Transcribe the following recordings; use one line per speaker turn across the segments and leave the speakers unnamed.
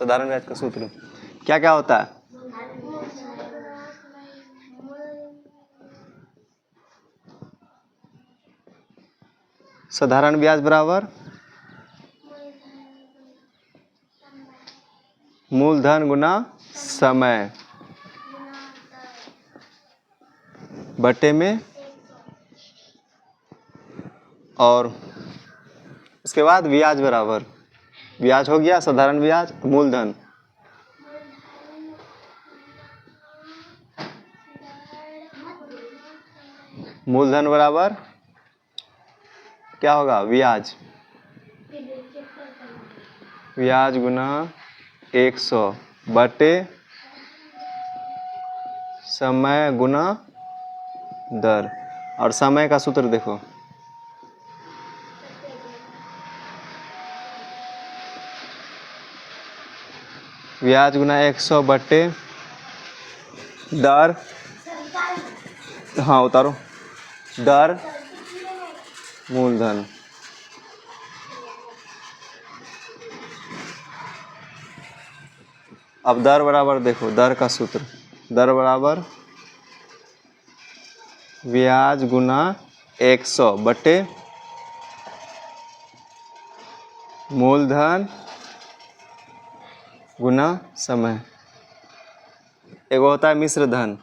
साधारण ब्याज का सूत्र क्या क्या होता है? साधारण ब्याज बराबर मूलधन गुना समय बटे में, और उसके बाद ब्याज बराबर, ब्याज हो गया साधारण ब्याज, मूलधन मूलधन बराबर क्या होगा? ब्याज, ब्याज गुना 100 बटे समय गुना दर। और समय का सूत्र देखो, ब्याज गुना 100 बटे दर, हाँ उतारो, दर मूलधन। अब दर बराबर देखो, दर का सूत्र, दर बराबर ब्याज गुना 100 बटे मूलधन गुना समय। एगो होता है मिश्र धन,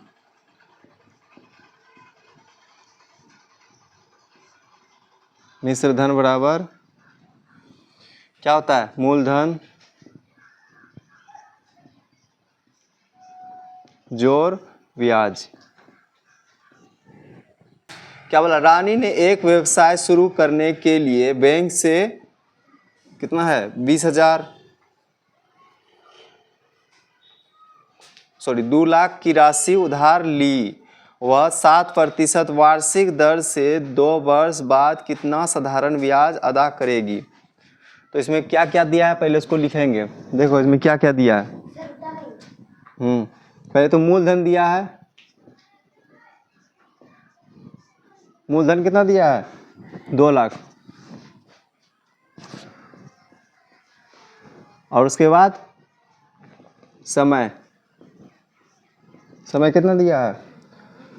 मिश्र धन बराबर क्या होता है? मूलधन जोड़ ब्याज। क्या बोला? रानी ने एक व्यवसाय शुरू करने के लिए बैंक से कितना है? 20,000 2 लाख की राशि उधार ली। वह 7% वार्षिक दर से 2 वर्ष बाद कितना साधारण ब्याज अदा करेगी? तो इसमें क्या क्या दिया है पहले उसको लिखेंगे। देखो इसमें क्या क्या दिया है। पहले तो मूलधन दिया है, मूलधन कितना दिया है? 2 लाख। और उसके बाद समय, समय कितना दिया है?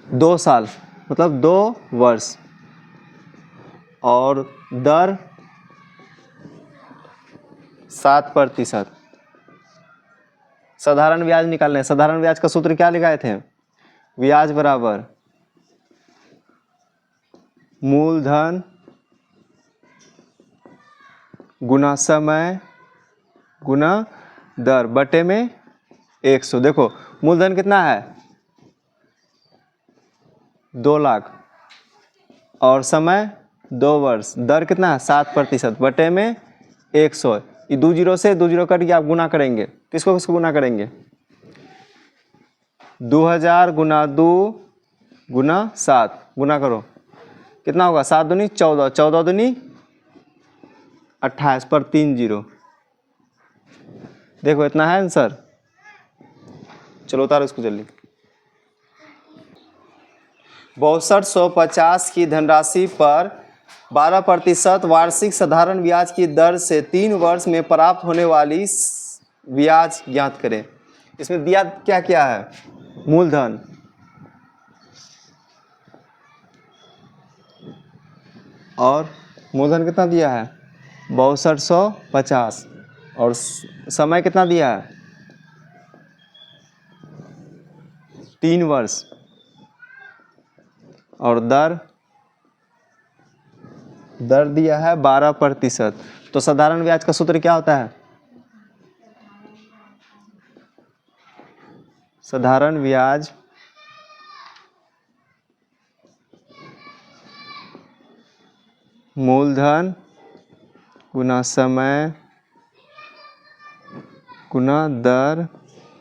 2 साल, मतलब 2 वर्ष। और दर 7%। साधारण ब्याज निकालना है। साधारण ब्याज का सूत्र क्या लगाए थे? ब्याज बराबर मूलधन गुना समय गुना दर बटे में 100। देखो मूलधन कितना है? 2 लाख, और समय 2 वर्ष, दर कितना है? 7% बटे में 100। ये 2 जीरो से 2 जीरो कट के आप गुना करेंगे, किसको किसको गुना करेंगे? 2000 गुना 2 गुना 7 गुना करो, कितना होगा? 7 दूनी 14, 14 दूनी 28 पर 3 जीरो। देखो इतना है आंसर। चलो उतारो इसको जल्दी। 6250 की धनराशि पर 12% वार्षिक साधारण ब्याज की दर से 3 वर्ष में प्राप्त होने वाली ब्याज ज्ञात करें। इसमें दिया क्या क्या है? मूलधन, और मूलधन कितना दिया है? 6250। और समय कितना दिया है? 3 वर्ष। और दर दिया है 12%। तो साधारण ब्याज का सूत्र क्या होता है? साधारण ब्याज मूलधन गुना समय गुना दर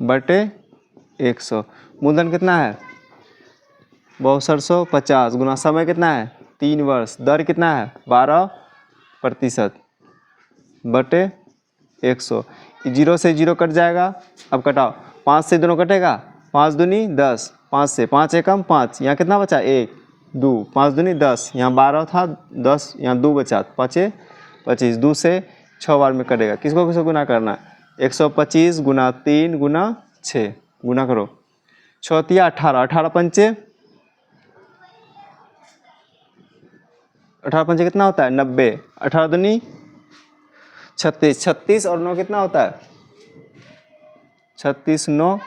बटे 100। मूलधन कितना है? 6250 गुना समय कितना है? 3 वर्ष, दर कितना है? 12% बटे 100। जीरो से जीरो कट जाएगा। अब कटाओ, 5 से दोनों कटेगा, 5 दूनी 10, 5 से 5 एकम 5, यहाँ कितना बचा? 1 2, 5 दूनी 10, यहाँ 12 था 10, यहाँ 2 बचा, 5 25, 2 से 6 बार में कटेगा। किसको किसको गुना करना है? 125 गुना 3 गुना 6 गुना करो, 6 18, 18 पंचे 18 पंचे कितना होता है 90, 18 दूनी 36, 36 और 9 कितना होता है 36 9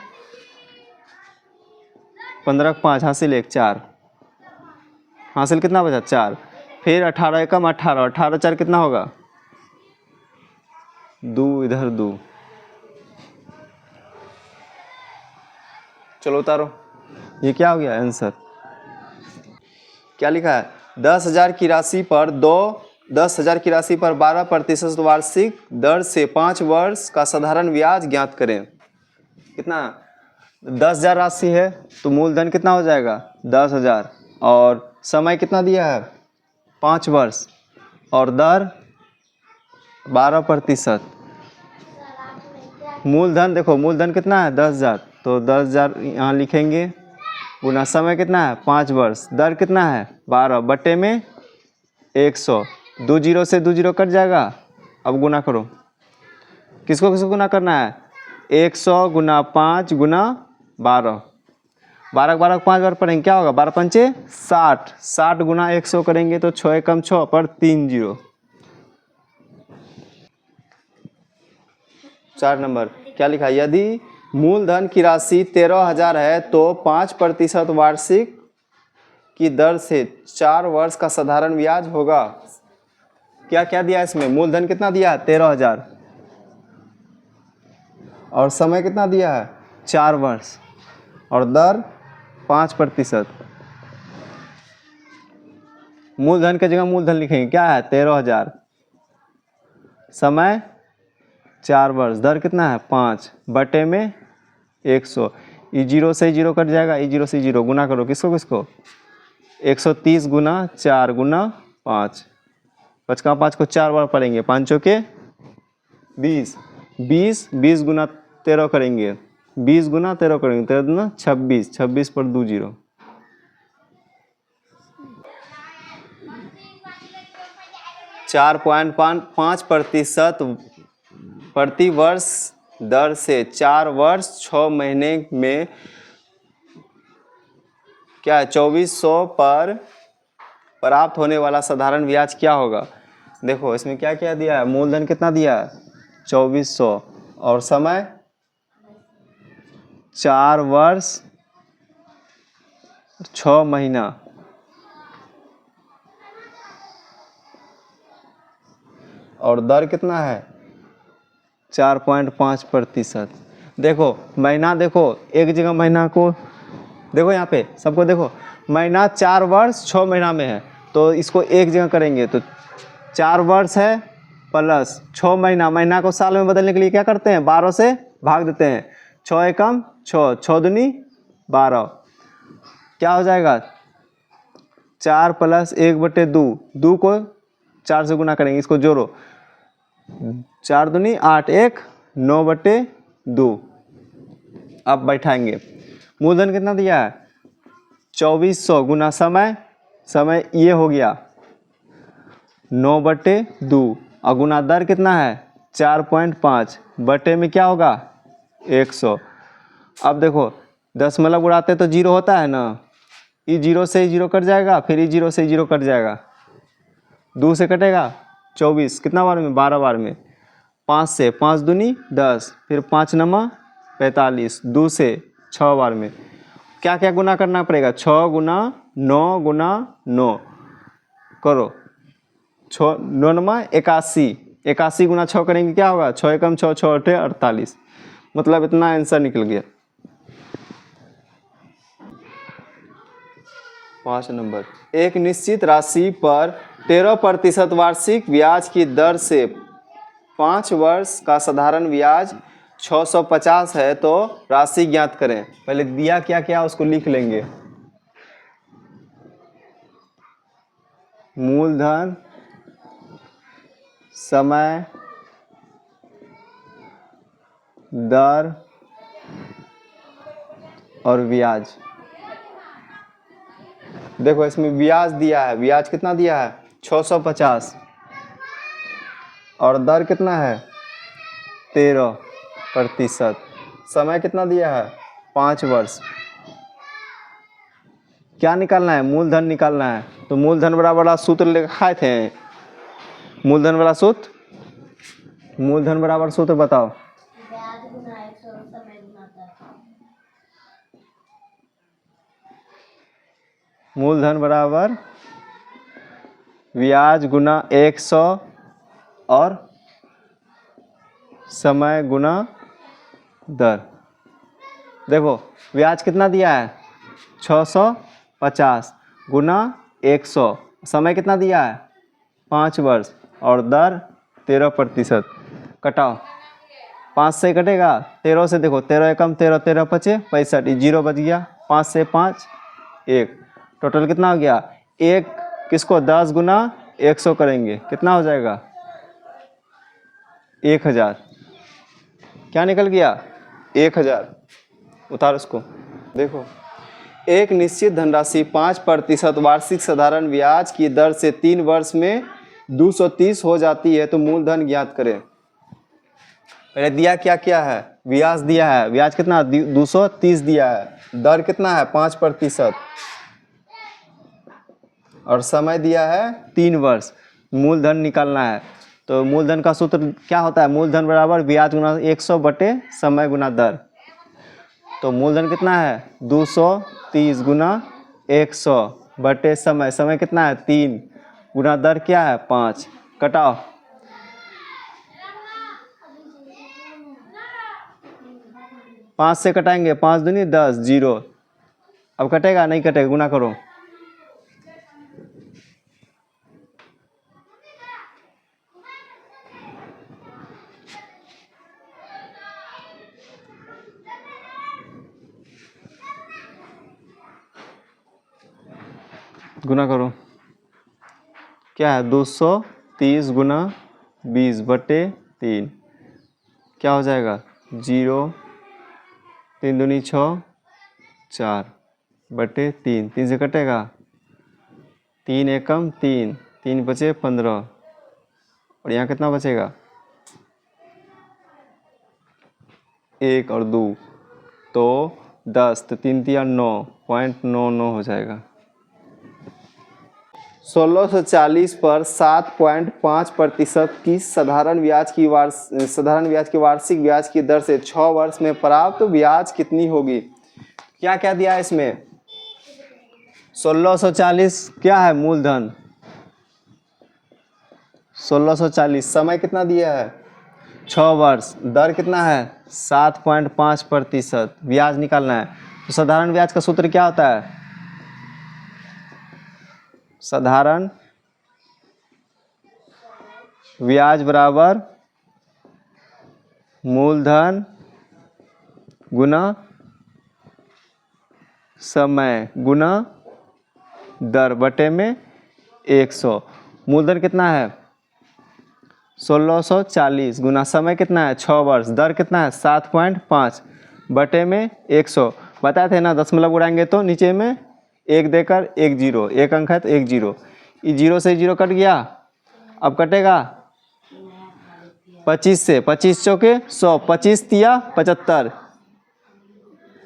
15 5 हासिल 1 4, हासिल कितना बचा 4, फिर 18 एकम 18, 18 4 कितना होगा 2, इधर 2, चलो उतारो, ये क्या हो गया आंसर, क्या लिखा है 10,000 की राशि पर 10,000 की राशि पर 12% वार्षिक दर से 5 वर्ष का साधारण ब्याज ज्ञात करें। कितना 10,000 राशि है तो मूलधन कितना हो जाएगा 10,000 और समय कितना दिया है 5 वर्ष और दर 12%। मूलधन देखो मूलधन कितना है 10,000 तो 10,000 यहाँ लिखेंगे गुना समय कितना है 5 वर्ष, दर कितना है 12 बटे में 100, 2 जीरो से 2 जीरो कट जाएगा। अब गुना करो, किसको किसको गुना करना है 100 गुना 5 गुना 12, 12 12 5 बार पढ़ेंगे क्या होगा 12 पंचे 60, 60 गुना 100 करेंगे तो 6 एकम 6 पर 3 जीरो। 4 नंबर क्या लिखा है यदि मूलधन की राशि 13,000 है तो 5% वार्षिक की दर से 4 वर्ष का साधारण ब्याज होगा। क्या क्या दिया इसमें मूलधन कितना दिया है 13,000 और समय कितना दिया है 4 वर्ष और दर 5%। मूलधन की जगह मूलधन लिखेंगे क्या है 13,000, समय 4 वर्ष, दर कितना है 5 बटे में 100, ई जीरो से जीरो कट जाएगा, ई जीरो से जीरो गुना करो किसको किसको 130 गुना 4 गुना 5, 5 का 5 को 4 बार पढ़ेंगे 5 चौके 20, 20 गुना 13 करेंगे 20 गुना 13 करेंगे 13 दूना 26, 26 पर 2 जीरो। चार 4.5% प्रति वर्ष दर से 4 वर्ष 6 महीने में क्या है 2400 पर प्राप्त होने वाला साधारण ब्याज क्या होगा। देखो इसमें क्या क्या दिया है मूलधन कितना दिया है 2400 और समय 4 वर्ष 6 महीना और दर कितना है 4.5%। देखो महीना देखो एक जगह महीना को देखो यहाँ पे सबको देखो महीना 4 वर्ष 6 महीना में है तो इसको एक जगह करेंगे तो 4 वर्ष है प्लस 6 महीना, महीना को साल में बदलने के लिए क्या करते हैं 12 से भाग देते हैं, 6 एकम 6, 6 दूनी 12, क्या हो जाएगा 4 प्लस 1 बटे 2, 2 को 4 से गुना करेंगे इसको जोड़ो 4 दूनी 8, 1 9 बटे 2। अब बैठाएंगे मूलधन कितना दिया है 2400 गुना समय, समय ये हो गया 9 बटे 2 और गुना दर कितना है 4.5 बटे में क्या होगा 100। अब देखो दशमलव उड़ाते तो जीरो होता है ना, ई जीरो से जीरो कट जाएगा, फिर ई जीरो से जीरो कट जाएगा, 2 से कटेगा 24 कितना बार में 12 बार में, 5 से 5 दूनी 10, फिर 5 नमा 45, 2 से 6 बार में क्या क्या गुना करना पड़ेगा 6 गुना 9 गुना 9 करो 6 9 नमा 81, 81 गुना 6 करेंगे क्या होगा 6 एकम 6, 6 अठे 48, मतलब इतना आंसर निकल गया। 5 नंबर एक निश्चित राशि पर 13% वार्षिक ब्याज की दर से 5 वर्ष का साधारण ब्याज 650 है तो राशि ज्ञात करें। पहले दिया क्या क्या उसको लिख लेंगे, मूलधन, समय, दर और ब्याज। देखो इसमें ब्याज दिया है, ब्याज कितना दिया है 650 और दर कितना है 13 प्रतिशत। समय कितना दिया है? 5 वर्ष। क्या निकालना है? मूलधन निकालना है। तो मूलधन बराबर वाला सूत्र लिखाए थे। मूलधन वाला सूत्र, मूलधन बराबर सूत्र बताओ।
ब्याज गुना 100 समय गुना दर।
मूलधन बराबर ब्याज गुना 100 और समय गुना दर। देखो ब्याज कितना दिया है? 650 गुना 100। समय कितना दिया है? 5 वर्ष और दर 13%। कटाओ, 5 से कटेगा 13 से। देखो 13 एकम 13, 13 पचे 65, जीरो बच गया। 5 से 5 1, टोटल कितना हो गया? एक किसको 10 गुना 100 करेंगे, कितना हो जाएगा? 1000। क्या निकल गया? 1000। उतार उसको। देखो एक निश्चित धनराशि 5% वार्षिक साधारण ब्याज की दर से 3 वर्ष में 230 हो जाती है तो मूलधन ज्ञात करें। पहले दिया क्या क्या है? ब्याज दिया है। ब्याज कितना? 230 दिया है। दर कितना है? 5%। और समय दिया है 3 वर्ष। मूलधन निकालना है। तो मूलधन का सूत्र क्या होता है? मूलधन बराबर ब्याज गुना 100 बटे समय गुना दर। तो मूलधन कितना है? 230 गुना 100 बटे समय। समय कितना है? 3 गुना दर क्या है? 5। कटाओ, 5 से कटाएंगे, 5 दूनी 10, जीरो। अब कटेगा? नहीं कटेगा, गुना करो। गुना करो। क्या है? 230 गुना 20 बटे 3 क्या हो जाएगा? 0, 3 दूनी 6, 4 बटे 3। 3 से कटेगा, 3 एकम 3, 3 बचे 15 और यहाँ कितना बचेगा? 1 और 2 तो 10, तो 3 तिया 9.99 हो जाएगा। 1640 पर 7.5% की साधारण ब्याज की वार्षिक ब्याज की दर से 6 वर्ष में प्राप्त ब्याज कितनी होगी? क्या क्या दिया है इसमें? 1640 क्या है? मूलधन 1640। समय कितना दिया है? 6 वर्ष। दर कितना है? 7.5%। ब्याज निकालना है। तो साधारण ब्याज का सूत्र क्या होता है? साधारण ब्याज बराबर मूलधन गुना समय गुना दर बटे में 100। मूलधन कितना है? 1640 गुना समय कितना है? 6 वर्ष। दर कितना है? 7.5 बटे में 100। बताए थे ना, दशमलव उड़ाएंगे तो नीचे में 1 देकर 1 जीरो, 1 अंक है तो 1 जीरो। ये जीरो से जीरो कट गया। अब कटेगा 25 से, 25 चौके 100, 25 तिया 75,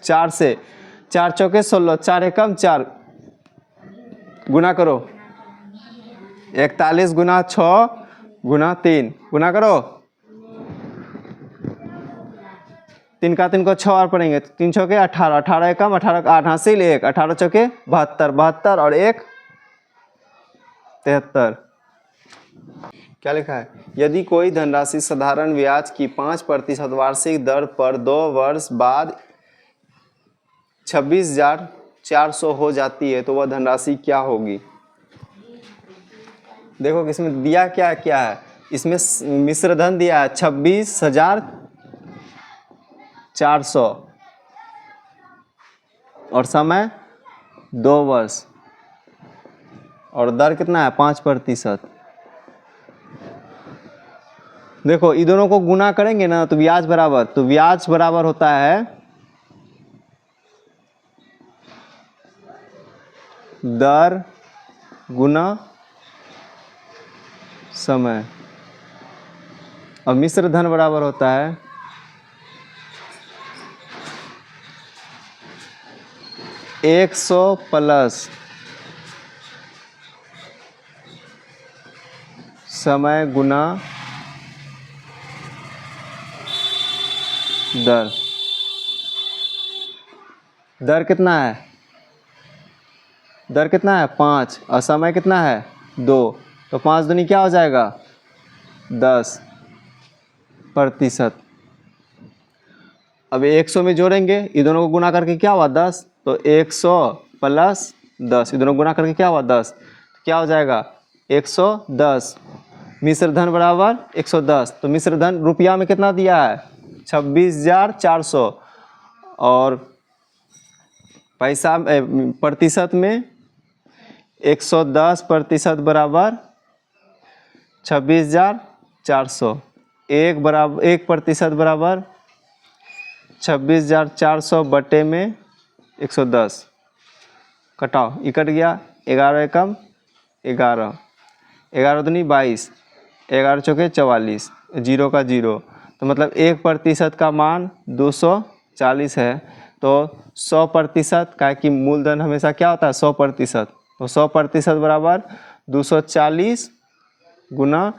4 से 4 चौके 16, 4 एकम 4, गुना करो। 41 गुना 6 गुना 3, गुना करो। 3 का 3 को 6 और पढ़ेंगे, 3 चौके 18, 18 एकम 18, 8 हासिल 1, 18 चौके 72, 72 और 1 73। क्या लिखा है? यदि कोई धनराशि साधारण ब्याज की 5% वार्षिक दर पर 2 वर्ष बाद 26,400 हो जाती है तो वह धनराशि क्या होगी? देखो इसमें दिया क्या क्या है? इसमें मिश्र धन दिया है 26,400 और समय 2 वर्ष और दर कितना है? 5%। देखो इन दोनों को गुना करेंगे ना तो ब्याज बराबर, तो ब्याज बराबर होता है दर गुना समय और मिश्र धन बराबर होता है 100 प्लस समय गुना दर। दर कितना है? दर कितना है? 5 और समय कितना है? 2। तो 5 दूनी क्या हो जाएगा? 10%। अब 100 में जोड़ेंगे, ये दोनों को गुना करके क्या हुआ? 10। तो 100 प्लस 10, ये दोनों गुना करके क्या हुआ? 10। तो क्या हो जाएगा? 110। मिश्र धन बराबर 110। तो मिश्र धन रुपया में कितना दिया है? 26,400। और पैसा प्रतिशत में 110% बराबर 26,400। 1% बराबर 26,400 बटे में 110। कटाओ, ये कट गया। 11 एकम 11, 11 दूनी 22, 11 चौके 44, 0 का 0। तो मतलब 1% का मान 240 है। तो 100% का, कि मूलधन हमेशा क्या होता है? 100%। तो 100% बराबर 240 गुना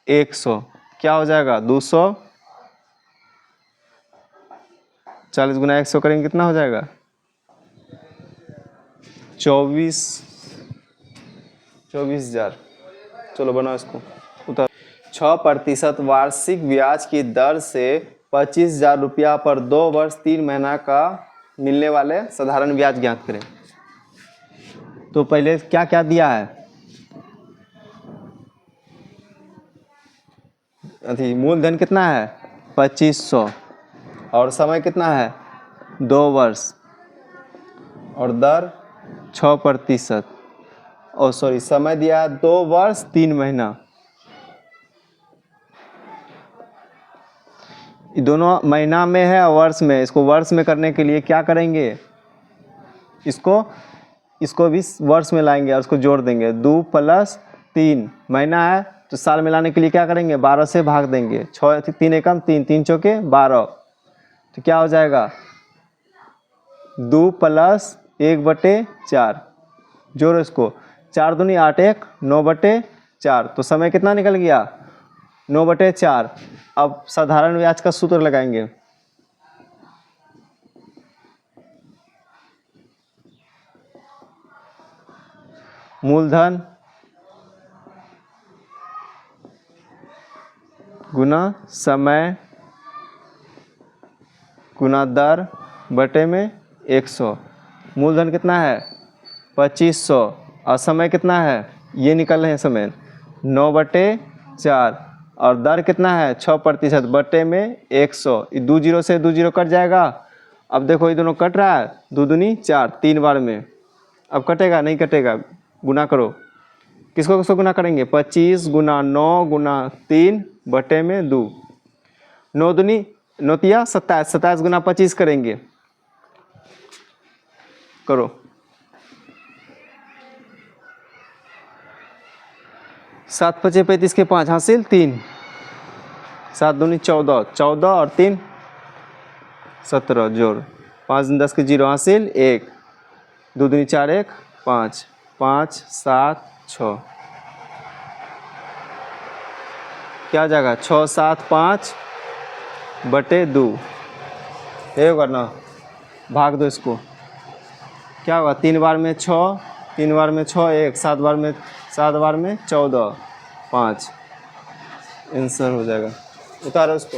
100 क्या हो जाएगा? 240 गुना 100 करेंगे, कितना हो जाएगा? 24,000। चलो बनाओ इसको। उतर 6% वार्षिक ब्याज की दर से 25,000 रुपया पर 2 वर्ष 3 महीना का मिलने वाले साधारण ब्याज ज्ञात करें। तो पहले क्या क्या दिया है? अभी मूलधन कितना है? 2500। और समय कितना है? 2 वर्ष। और दर 6%। और सॉरी, समय दिया है 2 वर्ष 3 महीना। ये दोनों महीना में है और वर्ष में। इसको वर्ष में करने के लिए क्या करेंगे? इसको भी वर्ष में लाएंगे और उसको जोड़ देंगे। 2 + 3 महीना है, तो साल में लाने के लिए क्या करेंगे? 12 से भाग देंगे। 6 3 एकम 3, 3 चौके 12। तो क्या हो जाएगा? 2 + 1/4। जोड़ो इसको। 4 दूनी 8, 1 9/4। तो समय कितना निकल गया? 9/4। अब साधारण ब्याज का सूत्र लगाएंगे। मूलधन गुना समय गुना दर बटे में 100। मूलधन कितना है? 2500। और समय कितना है? ये निकल रहे हैं समय 9/4। और दर कितना है? 6% बटे में 100। 2 0 से 2 0 कट जाएगा। अब देखो, ये दोनों कट रहा है। 2 दूनी 4, 3 बार में। अब कटेगा? नहीं कटेगा। गुना करो। किसको किसको गुना करेंगे? 25 गुना 9 गुना 3 बटे में 2। 9 दूनी 9 तिया 27, 27 गुना 25 करेंगे। करो। 7 × 5 = 35 के 5 हासिल 3। 7 दूनी 14, 14 और 3 17। जोड़ 5 दूनी 10 के 0 हासिल 1। 2 दूनी 4, 1 5, 5 7 6। क्या हो जाएगा? 6 7 5 बटे 2। ये होगा ना? भाग दो इसको। क्या होगा? 3 बार में 6, 3 बार में 6, 1 7 बार में 14 5। आंसर हो जाएगा। उतारो इसको।